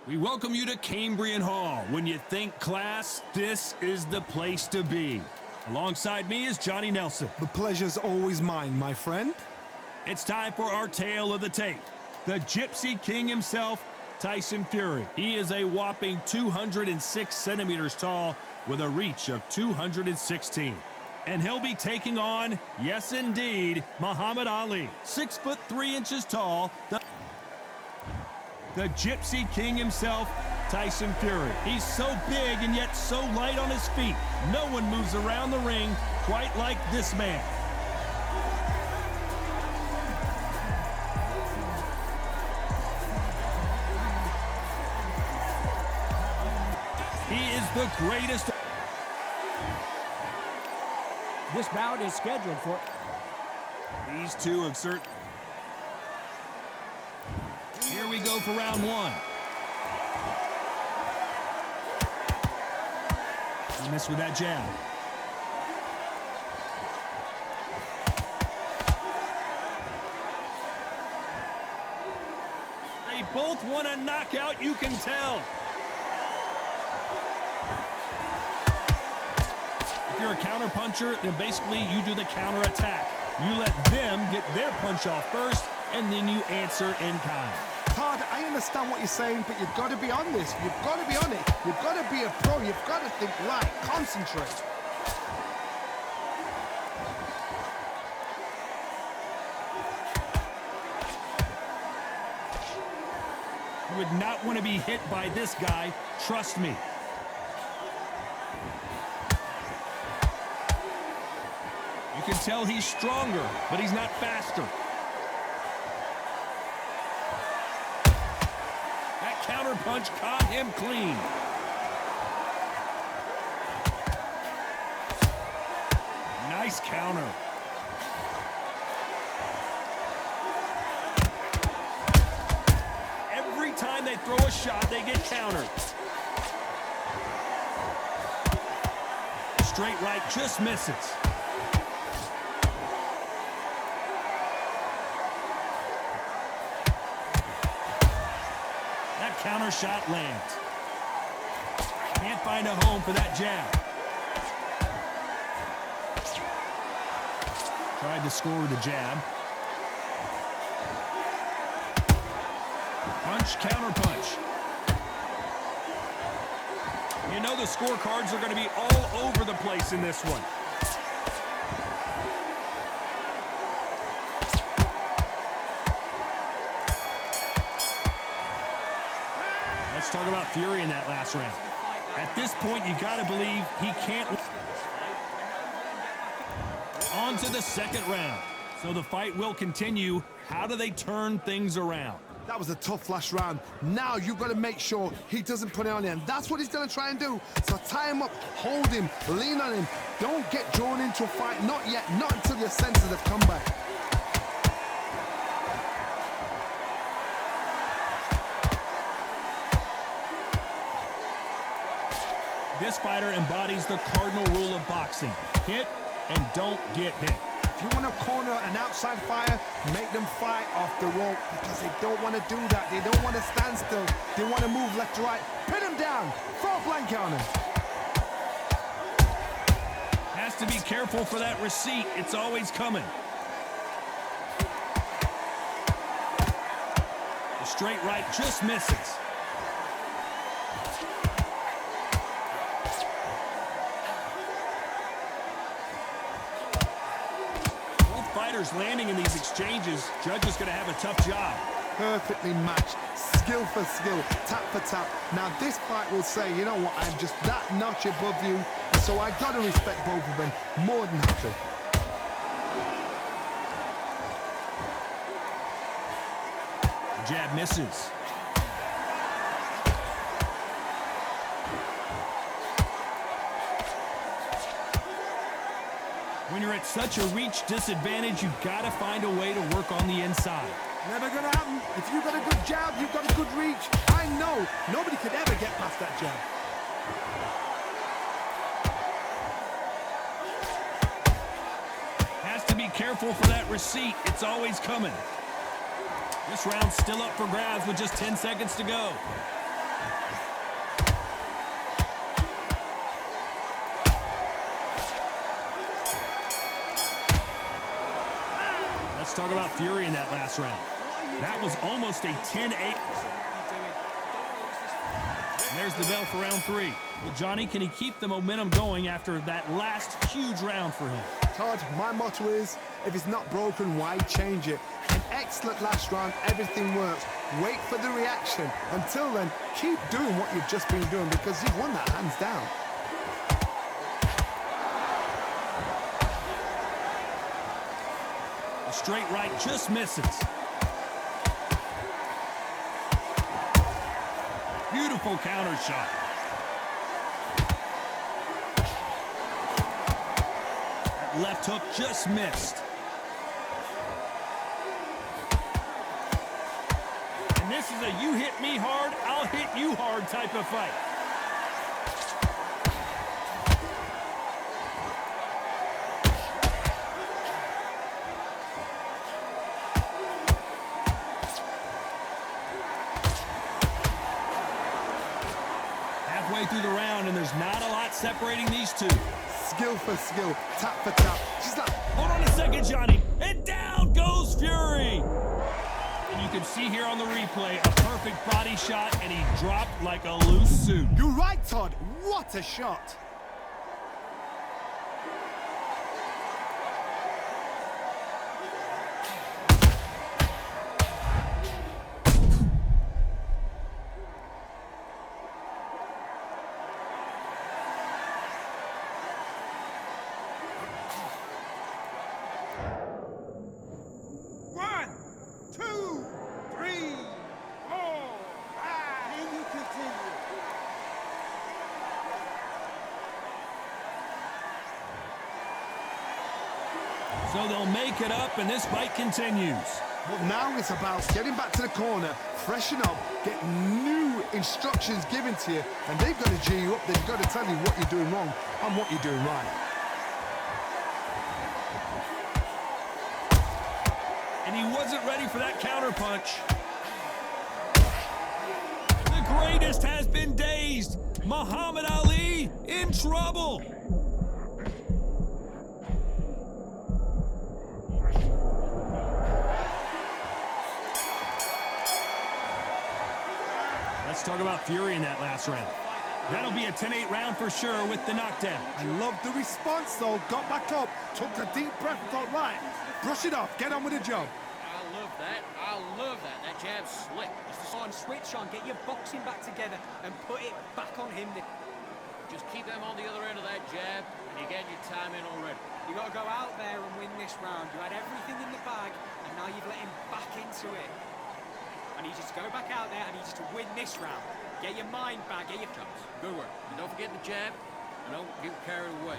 We welcome you to Cambrian Hall. When you think class, this is the place to be. Alongside me is Johnny Nelson. The pleasure's always mine, my friend. It's time for our tale of the tape. The Gypsy King himself, Tyson Fury. He is a whopping 206 centimeters tall with a reach of 216. And he'll be taking on, yes indeed, Muhammad Ali. 6'3" tall. The Gypsy King himself, Tyson Fury. He's so big and yet so light on his feet. No one moves around the ring quite like this man. He is the greatest. This bout is scheduled for... These two exert. Here we go for round one. He missed with that jab. They both want a knockout, you can tell. If you're a counter puncher, then basically you do the counter attack. You let them get their punch off first, and then you answer in kind. Todd, I understand what you're saying, but you've got to be on this. You've got to be on it. You've got to be a pro. You've got to think light. Concentrate. You would not want to be hit by this guy. Trust me. You can tell he's stronger, but he's not faster. That counter punch caught him clean. Nice counter. Every time they throw a shot, they get countered. Straight right just misses. Counter shot lands. Can't find a home for that jab. Tried to score with a jab. Punch, counter punch. You know the scorecards are going to be all over the place in this one. Let's talk about Fury in that last round. At this point, you got to believe he can't. On to the second round. So the fight will continue. How do they turn things around? That was a tough last round. Now you've got to make sure he doesn't put it on him. That's what he's going to try and do. So tie him up, hold him, lean on him. Don't get drawn into a fight. Not yet. Not until your senses have come back. This fighter embodies the cardinal rule of boxing. Hit and don't get hit. If you want to corner an outside fighter, make them fight off the rope because they don't want to do that. They don't want to stand still. They want to move left to right. Pin him down. Full blank on him. Has to be careful for that receipt. It's always coming. The straight right just misses. Landing in these exchanges, judge is going to have a tough job. Perfectly matched, skill for skill, tap for tap. Now this fight will say, you know what, I'm just that notch above you, so I got to respect both of them more than happy. Jab misses. When you're at such a reach disadvantage, you've got to find a way to work on the inside. Never gonna happen. If you've got a good jab, you've got a good reach. I know nobody could ever get past that jab. Has to be careful for that receipt. It's always coming. This round's still up for grabs with just 10 seconds to go. talk about Fury in that last round. That was almost a 10-8. And there's the bell for round 3. Well, Johnny, can he keep the momentum going after that last huge round for him? Todd, my motto is, if it's not broken, why change it? An excellent last round, everything works. Wait for the reaction. Until then, keep doing what you've just been doing because you've won that hands down. A straight right just misses. Beautiful counter shot. That left hook just missed. And this is a you hit me hard, I'll hit you hard type of fight. Through the round, and there's not a lot separating these two. Skill for skill, tap for tap. She's like, hold on a second, Johnny. And down goes Fury. And you can see here on the replay a perfect body shot, and he dropped like a loose suit. You're right, Todd. What a shot. So they'll make it up, and this fight continues. Well, now it's about getting back to the corner, freshen up, get new instructions given to you, and they've got to G you up. They've got to tell you what you're doing wrong and what you're doing right. And he wasn't ready for that counter punch. The greatest has been dazed. Muhammad Ali in trouble. Let's talk about Fury in that last round. That'll be a 10-8 round for sure with the knockdown. I love the response, though. Got back up, took a deep breath, thought, right, brush it off, get on with the job. I love that. I love that. That jab's slick. On, switch on, get your boxing back together and put it back on him. Just keep them on the other end of that jab, and you're getting your time in already. You got to go out there and win this round. You had everything in the bag, and now you've let him back into it. I need you to go back out there. I need you to win this round. Get your mind back. Get your shots. Good work. And don't forget the jab. And don't get carried away.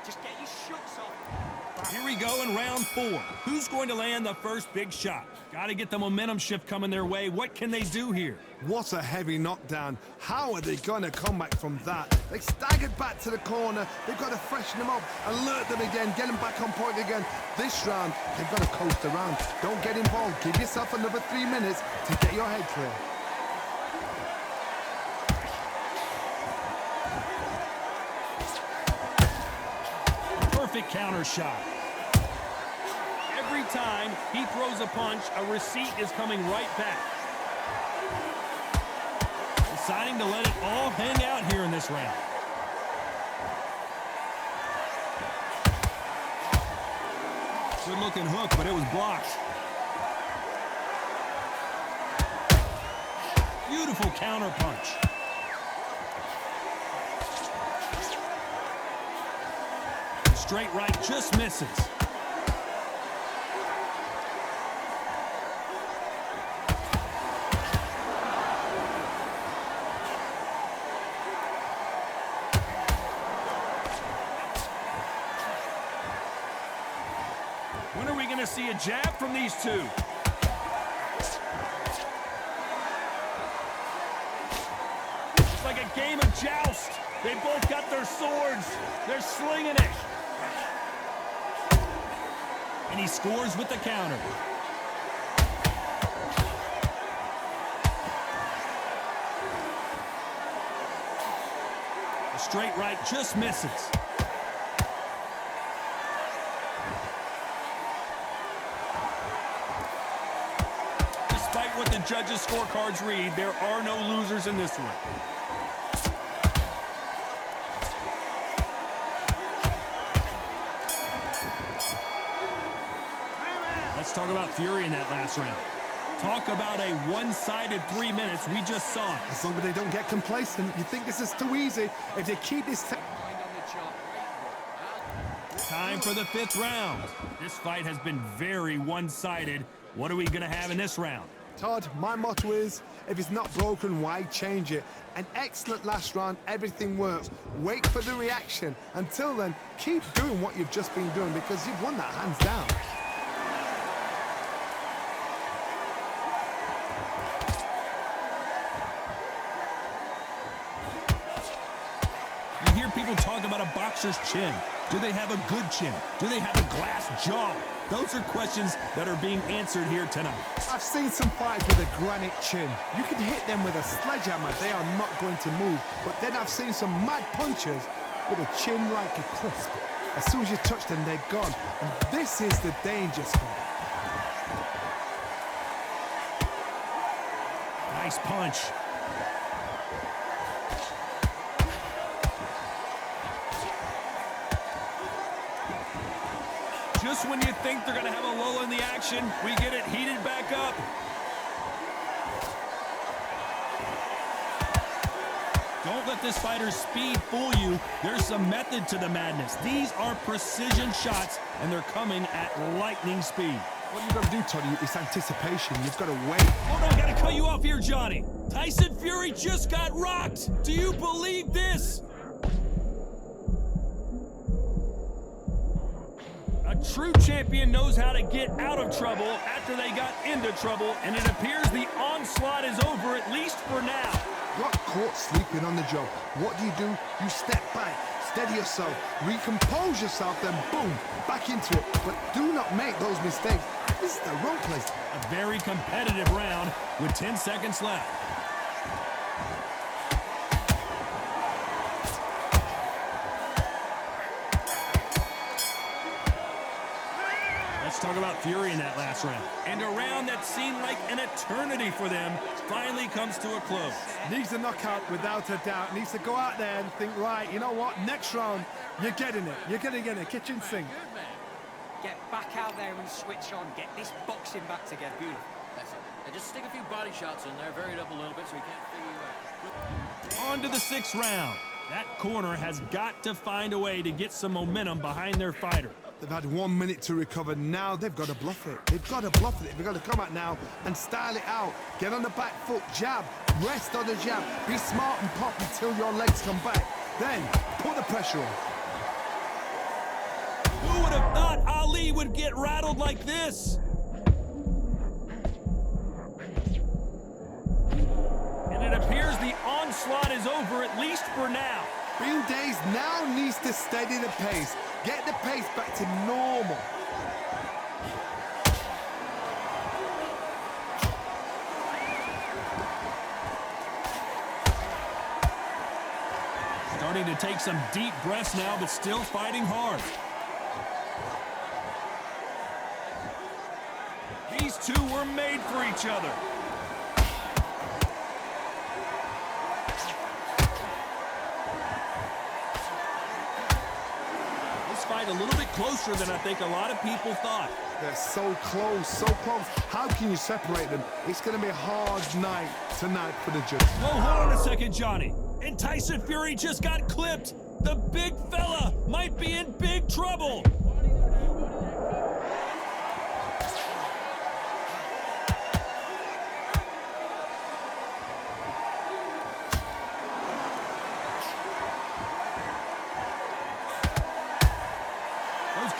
Just get your shots off. Here we go in round 4. Who's going to land the first big shot? Got to get the momentum shift coming their way. What can they do here? What a heavy knockdown. How are they going to come back from that? They staggered back to the corner. They've got to freshen them up, alert them again, get them back on point again. This round, they've got to coast around. Don't get involved. Give yourself another 3 minutes to get your head clear. Perfect counter shot. Every time he throws a punch, a receipt is coming right back. Deciding to let it all hang out here in this round. Good looking hook, but it was blocked. Beautiful counter punch. Straight right just misses. When are we going to see a jab from these two? It's like a game of joust. They both got their swords. They're slinging it. And he scores with the counter. A straight right just misses. Despite what the judges' scorecards read, there are no losers in this one. Let's talk about Fury in that last round. Talk about a one-sided 3 minutes. We just saw it. As long as they don't get complacent, you think this is too easy. If they keep this... Time for the 5th round. This fight has been very one-sided. What are we going to have in this round? Todd, my motto is, if it's not broken, why change it? An excellent last round, everything works. Wait for the reaction. Until then, keep doing what you've just been doing because you've won that hands down. You hear people talk about a boxer's chin. Do they have a good chin? Do they have a glass jaw? Those are questions that are being answered here tonight. I've seen some fights with a granite chin. You can hit them with a sledgehammer, they are not going to move. But then I've seen some mad punchers with a chin like a crisp. As soon as you touch them, they're gone. And this is the danger spot. Nice punch. Just when you think they're going to have a lull in the action, we get it heated back up. Don't let this fighter's speed fool you. There's some method to the madness. These are precision shots, and they're coming at lightning speed. What you've got to do, Tony, is anticipation. You've got to wait. Hold on, I got to cut you off here, Johnny. Tyson Fury just got rocked. Do you believe this? A true champion knows how to get out of trouble after they got into trouble, and it appears the onslaught is over, at least for now. Got caught sleeping on the job. What do? You step back, steady yourself, recompose yourself, then boom, back into it. But do not make those mistakes. This is the wrong place. A very competitive round with 10 seconds left. Let's talk about Fury in that last round. And a round that seemed like an eternity for them finally comes to a close. Needs a knockout without a doubt. Needs to go out there and think, right, you know what, next round, you're getting it. You're going to get a kitchen sink. Get back out there and switch on. Get this boxing back together. Beautiful. That's it. And just stick a few body shots in there, vary it up a little bit so we can't figure you out. On to the 6th round. That corner has got to find a way to get some momentum behind their fighter. They've had 1 minute to recover. Now they've got to bluff it. They've got to bluff it. They've got to come out now and style it out. Get on the back foot, jab, rest on the jab. Be smart and pop until your legs come back. Then put the pressure on. Who would have thought Ali would get rattled like this? And it appears the onslaught is over, at least for now. Bean Days now needs to steady the pace. Get the pace back to normal. Starting to take some deep breaths now, but still fighting hard. These two were made for each other. Fight a little bit closer than I think a lot of people thought. They're so close, so close. How can you separate them? It's going to be a hard night tonight for the judge. Well, hold on a second, Johnny. And Tyson Fury just got clipped. The big fella might be in big trouble.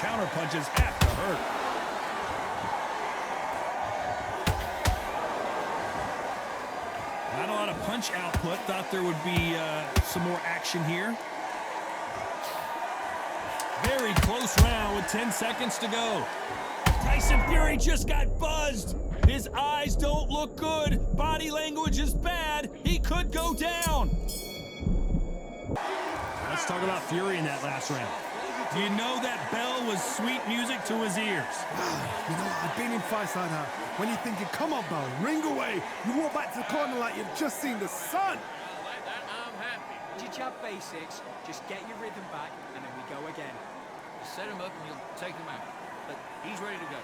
Counter punches have to hurt. Not a lot of punch output. Thought there would be some more action here. Very close round with 10 seconds to go. Tyson Fury just got buzzed. His eyes don't look good. Body language is bad. He could go down. Let's talk about Fury in that last round. Do you know that bell was sweet music to his ears? You know, I've been in fights like that. When you're thinking, come on, bell, ring away. You walk back to the corner like you've just seen the sun. Like that, I'm happy. Your jab basics, just get your rhythm back, and then we go again. You set him up and you'll take him out. But he's ready to go.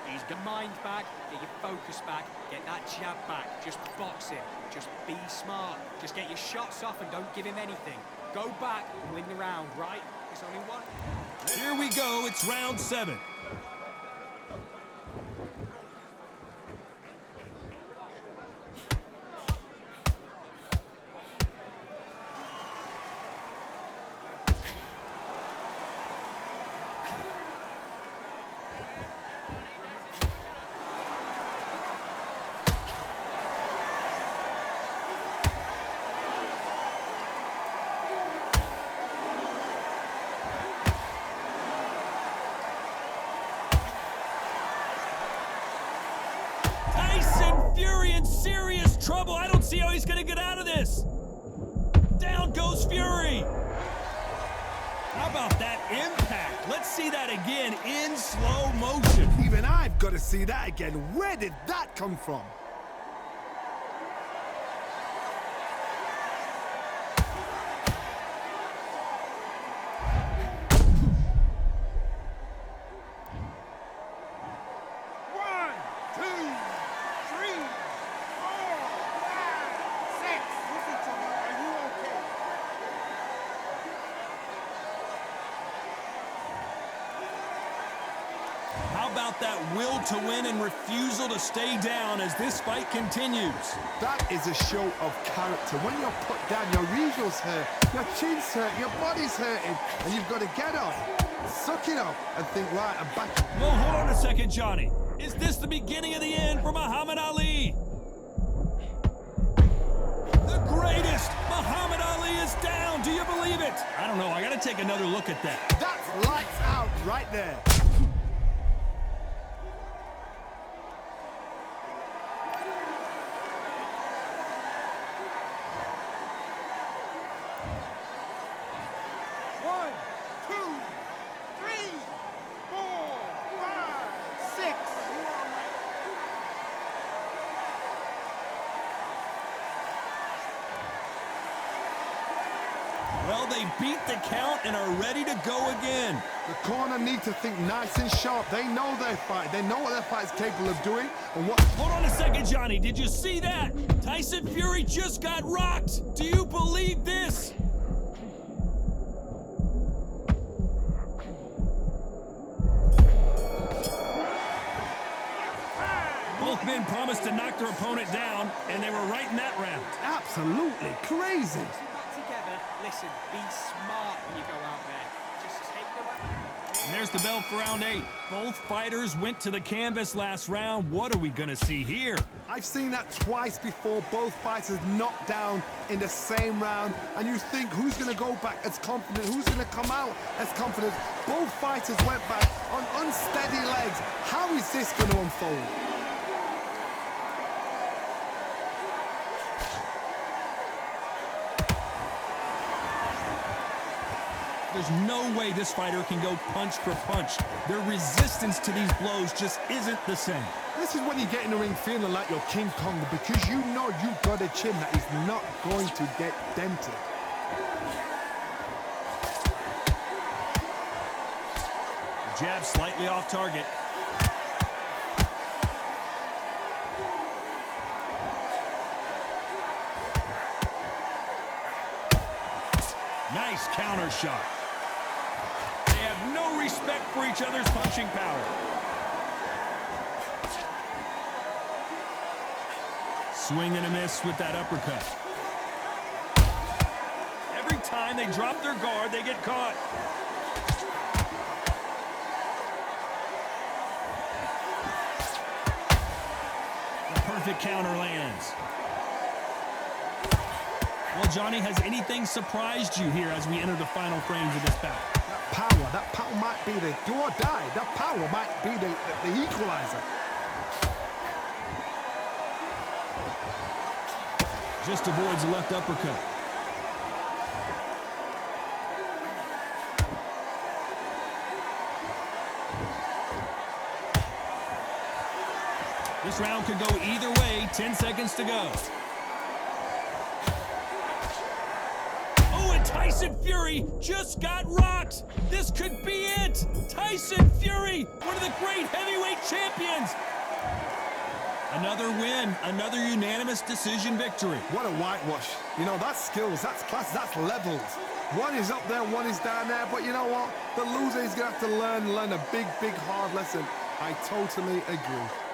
He's Get your mind back, get your focus back, get that jab back. Just box him. Just be smart. Just get your shots off and don't give him anything. Go back and win the round, right? There's only one. Here we go. It's round 7. Fury in serious trouble. I don't see how he's going to get out of this. Down goes Fury. How about that impact? Let's see that again in slow motion. Even I've got to see that again. Where did that come from? How about that will to win and refusal to stay down as this fight continues? That is a show of character. When you're put down, your regionals hurt, your chin's hurt, your body's hurting, and you've got to get up, suck it up, and think, right, I'm back. Well, hold on a second, Johnny. Is this the beginning of the end for Muhammad Ali? The greatest! Muhammad Ali is down! Do you believe it? I don't know. I got to take another look at that. That's lights out right there. Well, they beat the count and are ready to go again. The corner need to think nice and sharp. They know their fight. They know what their fight is capable of doing and what... Hold on a second, Johnny. Did you see that? Tyson Fury just got rocked. Do you believe this? Both men promised to knock their opponent down, and they were right in that round. Absolutely crazy. Back together. Listen, be smart when you go out there. Just take the round. And there's the bell for round 8. Both fighters went to the canvas last round. What are we going to see here? I've seen that twice before. Both fighters knocked down in the same round. And you think, who's going to go back as confident? Who's going to come out as confident? Both fighters went back on unsteady legs. How is this going to unfold? There's no way this fighter can go punch for punch. Their resistance to these blows just isn't the same. This is when you get in the ring feeling like you're King Kong, because you know you've got a chin that is not going to get dented. The jab slightly off target. Nice counter shot. They have no respect for each other's punching power. Swing and a miss with that uppercut. Every time they drop their guard, they get caught. The perfect counter lands. Well, Johnny, has anything surprised you here as we enter the final frames of this bout? That power might be the do or die. That power might be the equalizer. Just avoids the left uppercut. This round could go either way. 10 seconds to go. Oh, and Tyson Fury just got rocked. This could be it. Tyson Fury, one of the great heavyweight champions. Another win, another unanimous decision victory. What a whitewash. You know, that's skills, that's class, that's levels. One is up there, one is down there, but you know what? The loser is going to have to learn a big, hard lesson. I totally agree.